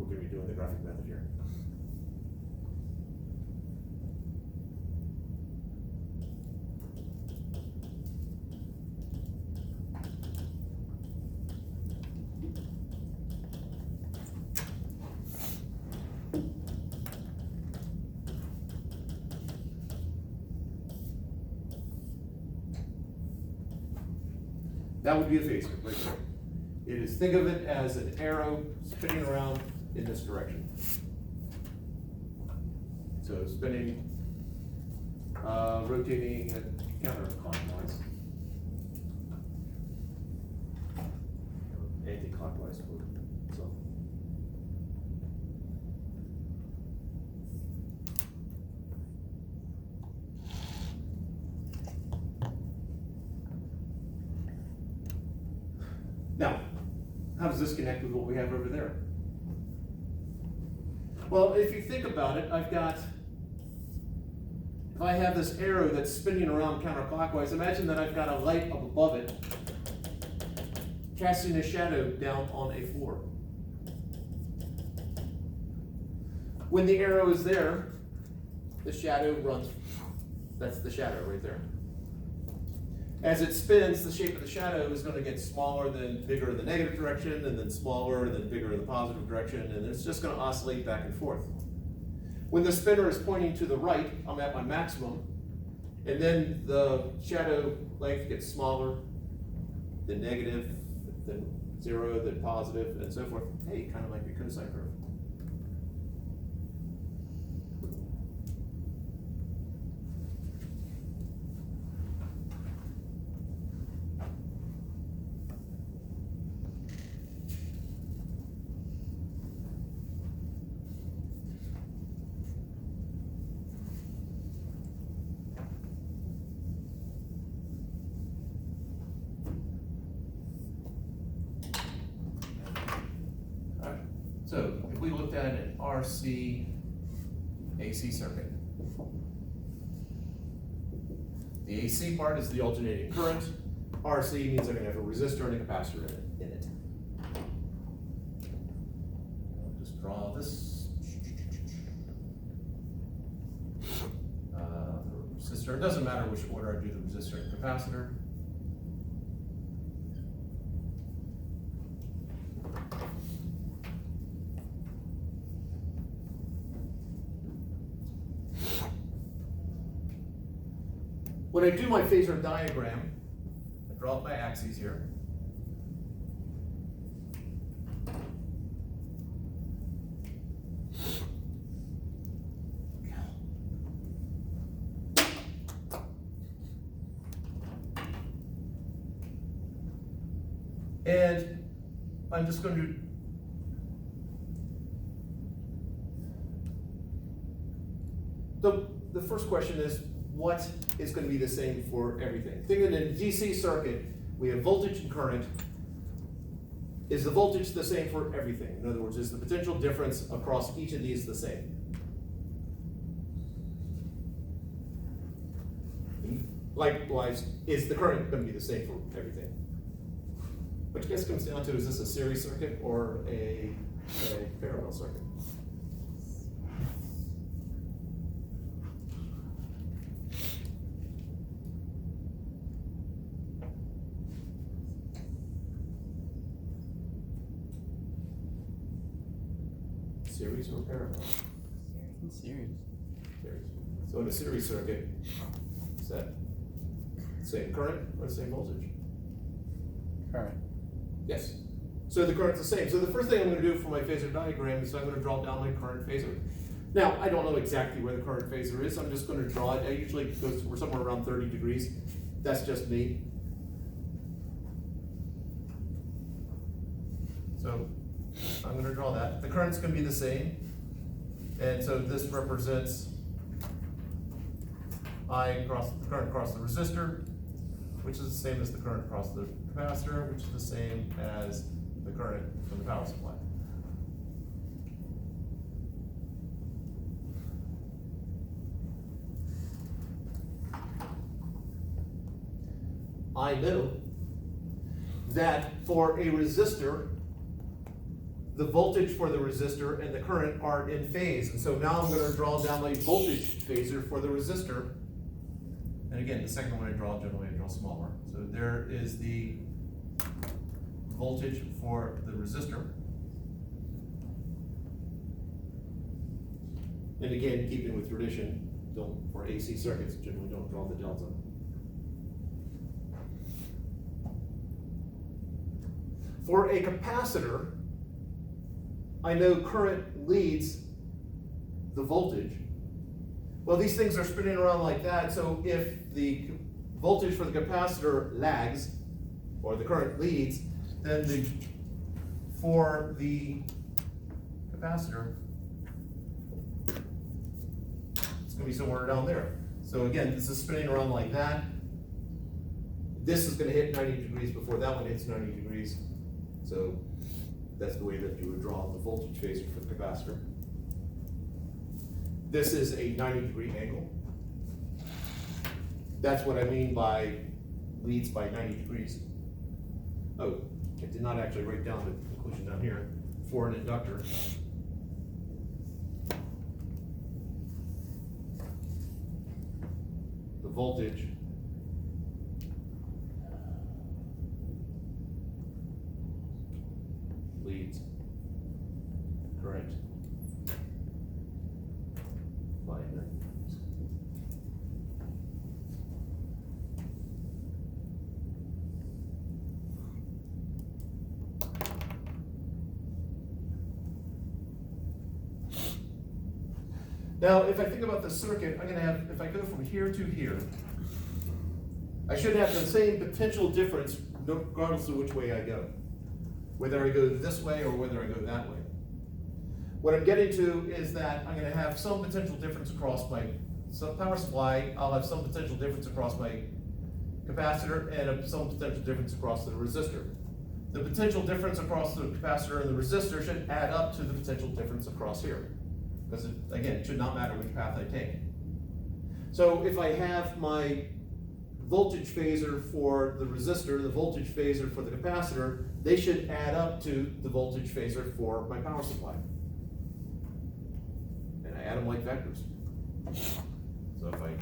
going to be doing the graphic method here. That would be a phasor right there. It is, think of it as an arrow spinning around in this direction. So spinning, rotating counterclockwise. Anti-clockwise for so. Now, how does this connect with what we have over there? Well, if you think about it, if I have this arrow that's spinning around counterclockwise, imagine that I've got a light up above it, casting a shadow down on a floor. When the arrow is there, the shadow runs. That's the shadow right there. As it spins, the shape of the shadow is going to get smaller, then bigger in the negative direction, and then smaller, and then bigger in the positive direction, and it's just going to oscillate back and forth. When the spinner is pointing to the right, I'm at my maximum, and then the shadow length gets smaller, then negative, then 0, then positive, and so forth. Hey, kind of like a cosine curve. So if we looked at an RC AC circuit, the AC part is the alternating current. RC means I'm going to have a resistor and a capacitor in it. I'll just draw this. Resistor, it doesn't matter which order I do the resistor and capacitor. When I do my phasor diagram, I draw up my axes here. And I'm just going to the first question is, what is going to be the same for everything? Think of it in a DC circuit, we have voltage and current. Is the voltage the same for everything? In other words, is the potential difference across each of these the same? Likewise, is the current going to be the same for everything? Which I guess comes down to, is this a series circuit or a parallel circuit? Series or parallel? Series. Series. So in a series circuit, is that the same current or the same voltage? Current. Yes. So the current's the same. So the first thing I'm going to do for my phasor diagram is I'm going to draw down my current phasor. Now, I don't know exactly where the current phasor is. I'm just going to draw it. I usually go somewhere around 30 degrees. That's just me. So I'm going to draw that. The current's going to be the same. And so this represents I across the current across the resistor, which is the same as the current across the capacitor, which is the same as the current from the power supply. I know that for a resistor, the voltage for the resistor and the current are in phase. And so now I'm gonna draw down my voltage phasor for the resistor. And again, the second one I draw, generally I draw smaller. So there is the voltage for the resistor. And again, keeping with tradition, for AC circuits, generally don't draw the delta. For a capacitor, I know current leads the voltage. Well, these things are spinning around like that, so if the voltage for the capacitor lags, or the current leads, then for the capacitor, it's going to be somewhere down there. So again, this is spinning around like that. This is going to hit 90 degrees before that one hits 90 degrees. So that's the way that you would draw the voltage phasor for the capacitor. This is a 90-degree angle. That's what I mean by leads by 90 degrees. Oh, I did not actually write down the conclusion down here. For an inductor, the voltage leads current by 90 degrees. Now, if I think about the circuit, I'm going to have, if I go from here to here, I should have the same potential difference regardless of which way I go. Whether I go this way or whether I go that way. What I'm getting to is that I'm going to have some potential difference across my power supply. I'll have some potential difference across my capacitor and some potential difference across the resistor. The potential difference across the capacitor and the resistor should add up to the potential difference across here. Because again, it should not matter which path I take. So if I have my voltage phasor for the resistor, the voltage phasor for the capacitor, they should add up to the voltage phasor for my power supply. And I add them like vectors. So if I do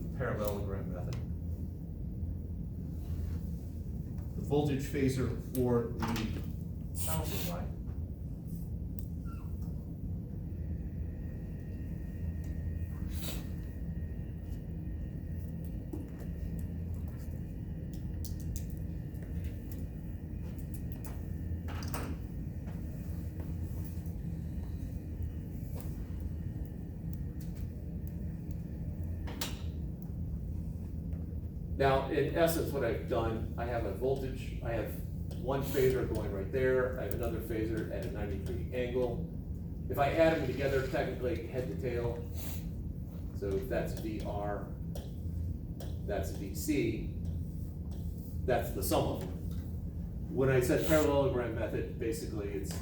the parallelogram method, the voltage phasor for the power supply now, in essence, what I've done, I have a voltage, I have one phasor going right there, I have another phasor at a 90-degree angle. If I add them together, technically head to tail, so if that's VR, that's VC, that's the sum of them. When I said parallelogram method, basically it's,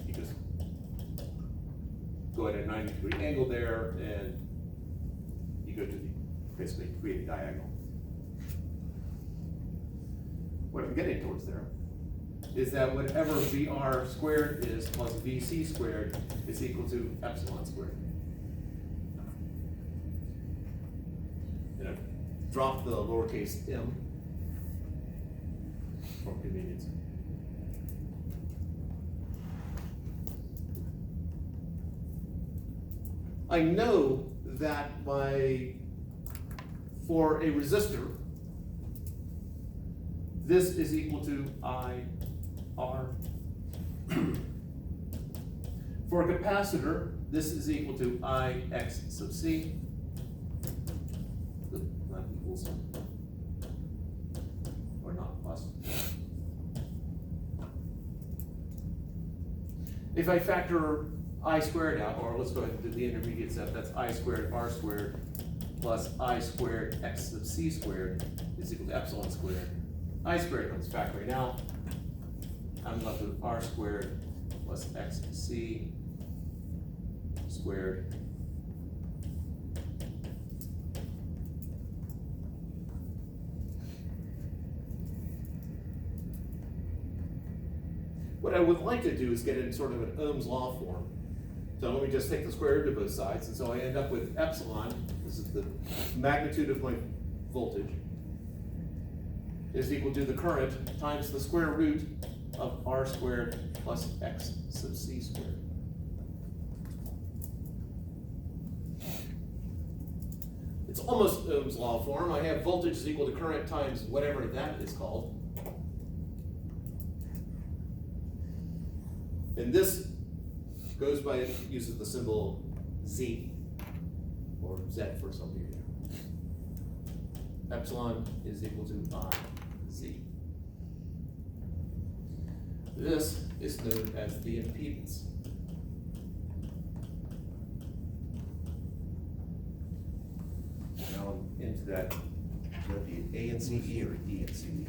you just go at a 90-degree angle there, and you go to the, basically create a diagonal. What I'm getting towards there is that whatever VR squared is plus VC squared is equal to epsilon squared. And I've dropped the lowercase m for convenience. I know that for a resistor, this is equal to IR. For a capacitor, this is equal to IX sub C. Not equals, or not plus. If I factor I squared out, or let's go ahead and do the intermediate step, that's I squared R squared plus I squared X sub C squared is equal to epsilon squared. I squared comes factoring out. I'm left with R squared plus XC squared What I would like to do is get it in sort of an Ohm's law form. So let me just take the square root of both sides, and so I end up with epsilon, this is the magnitude of my voltage, is equal to the current times the square root of R squared plus X sub C squared. It's almost Ohm's law form. I have voltage is equal to current times whatever that is called. And this goes by, uses the symbol Z, or Z for some people. Epsilon is equal to I Z. This is known as the impedance. Now into that, would that be A and C E or D and C E?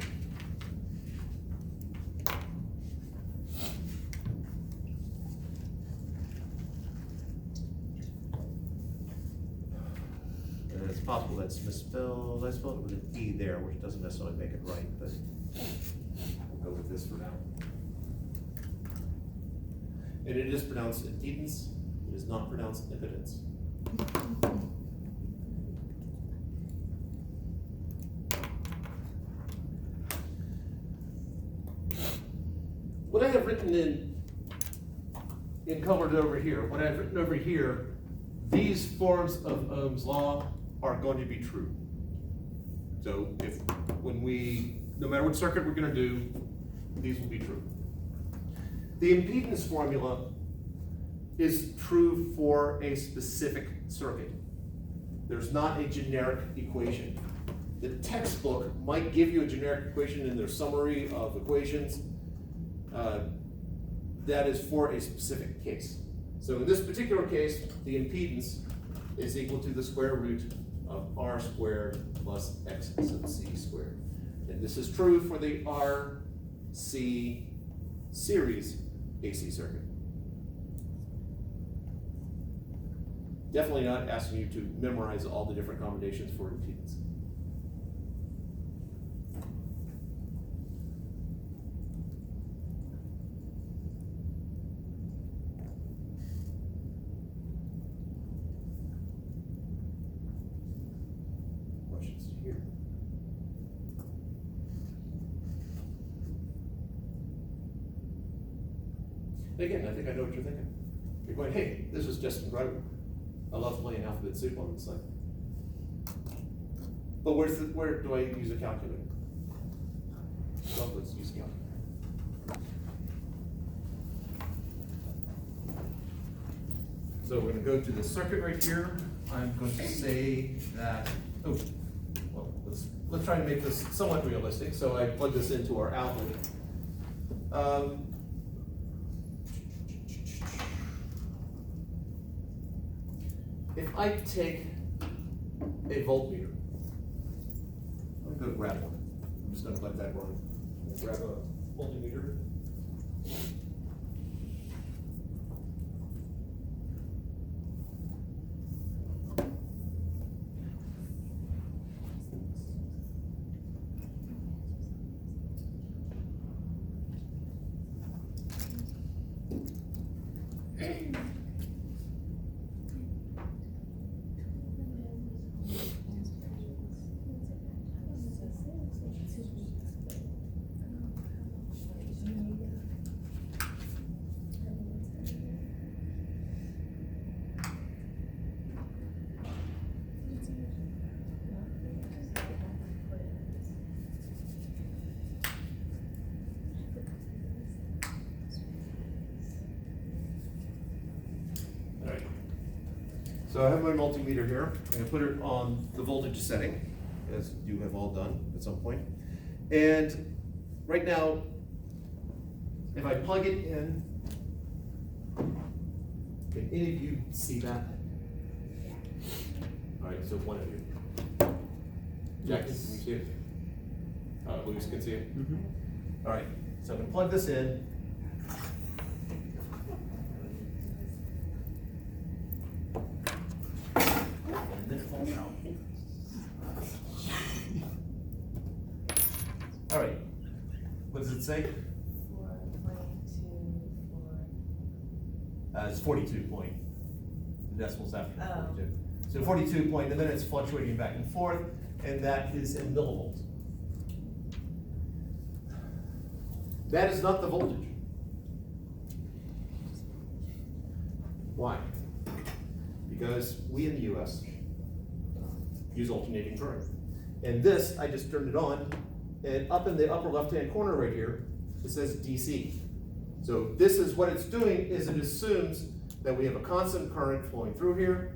It's possible that's misspelled. I spelled it with an E there, which doesn't necessarily make it right, but we'll go with this for now. And it is pronounced impedance. It is not pronounced impedance. What I have written in colored over here, what I've written over here, these forms of Ohm's law are going to be true. So no matter what circuit we're going to do, these will be true. The impedance formula is true for a specific circuit. There's not a generic equation. The textbook might give you a generic equation in their summary of equations. That is for a specific case. So in this particular case, the impedance is equal to the square root of R squared plus X sub C squared. And this is true for the RC series AC circuit. Definitely not asking you to memorize all the different combinations for impedance. Questions here? Again, I think I know what you're thinking. You're going, hey, this is just incredible. I love playing alphabet soup on this thing. But where do I use a calculator? Well, let's use a calculator. So we're going to go to the circuit right here. I'm going to say that, well, let's try to make this somewhat realistic. So I plug this into our outlet. If I take a voltmeter, I'm going to grab one. I'm just going to let that run. Grab a multimeter. So I have my multimeter here. I'm going to put it on the voltage setting, as you have all done at some point. And right now, if I plug it in, can any of you see that? All right, so one of you. Jack, can you see it? Louis can see it? Mm-hmm. All right, so I'm going to plug this in. All right, what does it say? 4.2 It's 42 point, the decimals after Oh. 42. So 42 point, and then it's fluctuating back and forth, and that is in millivolts. That is not the voltage. Why? Because we in the US use alternating current. And this, I just turned it on, and up in the upper left-hand corner right here, it says DC. So this is what it's doing, is it assumes that we have a constant current flowing through here,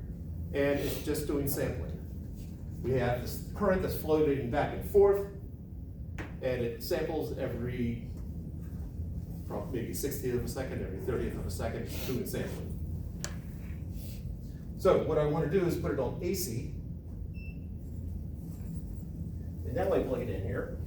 and it's just doing sampling. We have this current that's floating back and forth, and it samples every maybe 60th of a second, every 30th of a second, it's doing sampling. So what I want to do is put it on AC, and now I plug it in here.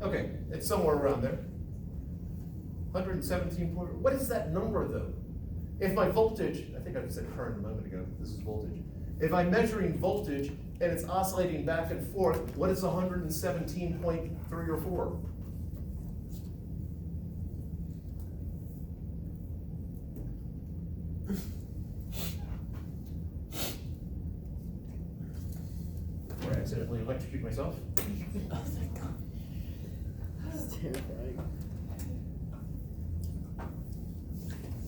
Okay, it's somewhere around there. 117 point, what is that number though? If my voltage, I think I said current a moment ago, this is voltage. If I'm measuring voltage and it's oscillating back and forth, what is 117.3 or 4? Or I accidentally electrocute myself? Oh, thank God. That's terrifying.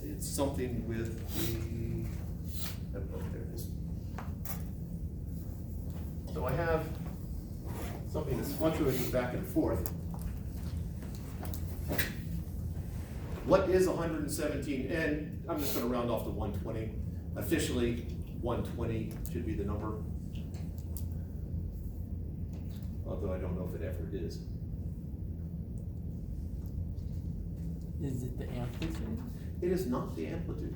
It's something with the, oh, there it is. So I have something that's fluctuating back and forth. What is 117? And I'm just gonna round off to 120. Officially, 120 should be the number. Although I don't know if it ever is. Is it the amplitude? It is not the amplitude.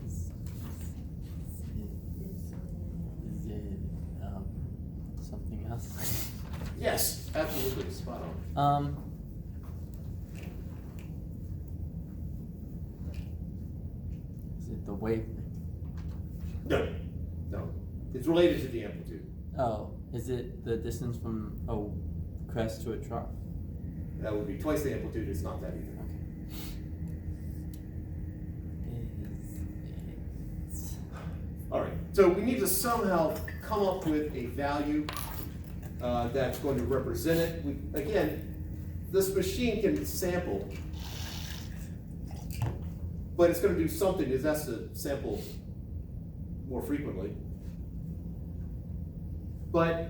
Is it something else? Yes, absolutely, spot on. Is it the wavelength? No, no. It's related to the amplitude. Oh, is it the distance from a crest to a trough? That would be twice the amplitude, it's not that either. All right, so we need to somehow come up with a value that's going to represent it. Again, this machine can sample, but it's going to do something, is that's to sample more frequently. But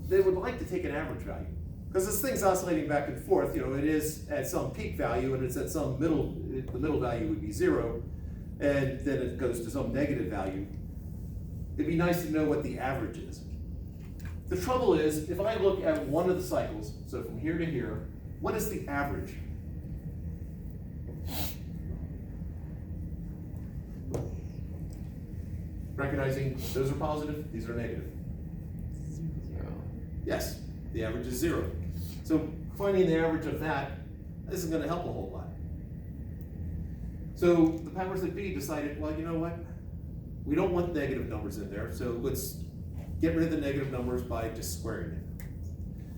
they would like to take an average value. Because this thing's oscillating back and forth, it is at some peak value and it's at some the middle value would be 0, and then it goes to some negative value. It'd be nice to know what the average is. The trouble is, if I look at one of the cycles, so from here to here, what is the average? Recognizing those are positive, these are negative. 0. Yes, the average is 0. So finding the average of that isn't going to help a whole lot. So the powers that be decided, well, you know what? We don't want negative numbers in there, so let's get rid of the negative numbers by just squaring it.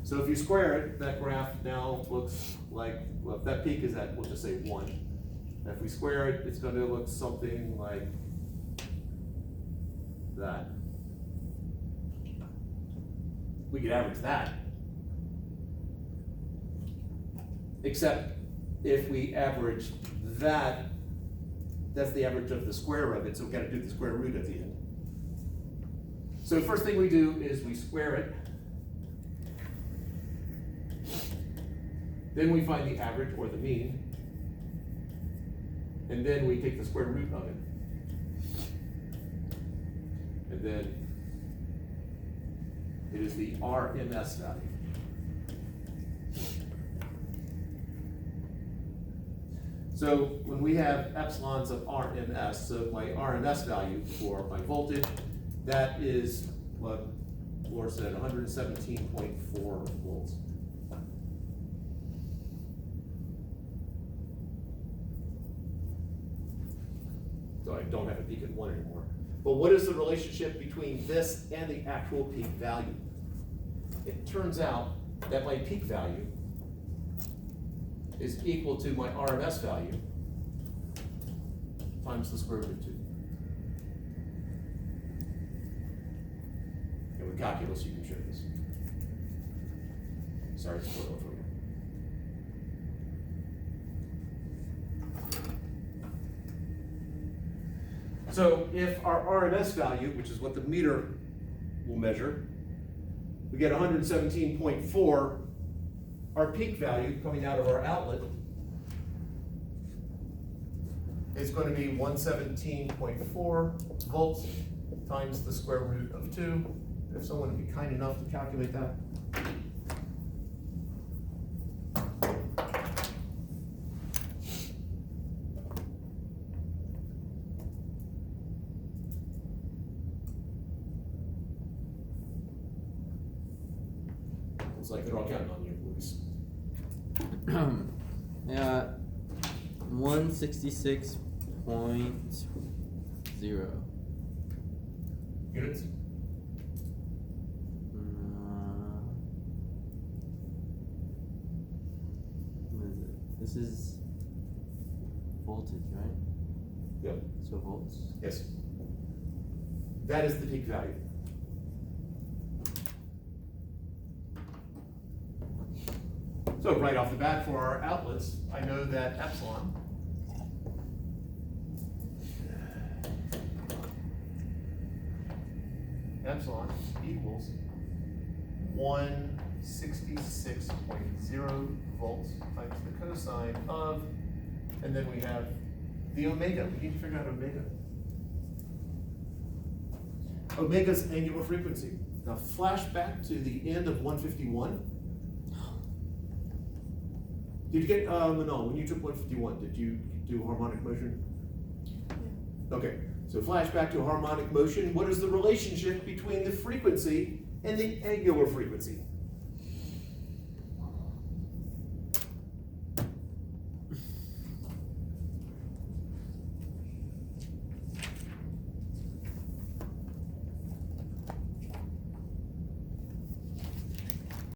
So if you square it, that graph now looks like, well, if that peak is at, we'll just say 1. And if we square it, it's going to look something like that. We could average that. Except if we average that, that's the average of the square of it, so we've got to do the square root at the end. So first thing we do is we square it. Then we find the average or the mean. And then we take the square root of it. And then it is the RMS value. So when we have epsilons of RMS, so my RMS value for my voltage, that is what Laura said, 117.4 volts. So I don't have a peak at 1 anymore. But what is the relationship between this and the actual peak value? It turns out that my peak value is equal to my RMS value times the square root of 2. And with calculus, you can show this. Sorry to spoil it for you. So if our RMS value, which is what the meter will measure, we get 117.4, our peak value coming out of our outlet is going to be 117.4 volts times the square root of 2. If someone would be kind enough to calculate that. It's like they're all counting on you, Luis. Yeah, 166.0. Units? What is it? This is voltage, right? Yep. So volts. Yes. That is the peak value. So right off the bat for our outlets, I know that epsilon equals 166.0 volts times the cosine of, and then we have the omega. We need to figure out omega. Omega's angular frequency. Now flash back to the end of 151. Did you get, Manon, when you took 151, did you do harmonic motion? Yeah. Okay, so flash back to harmonic motion. What is the relationship between the frequency and the angular frequency?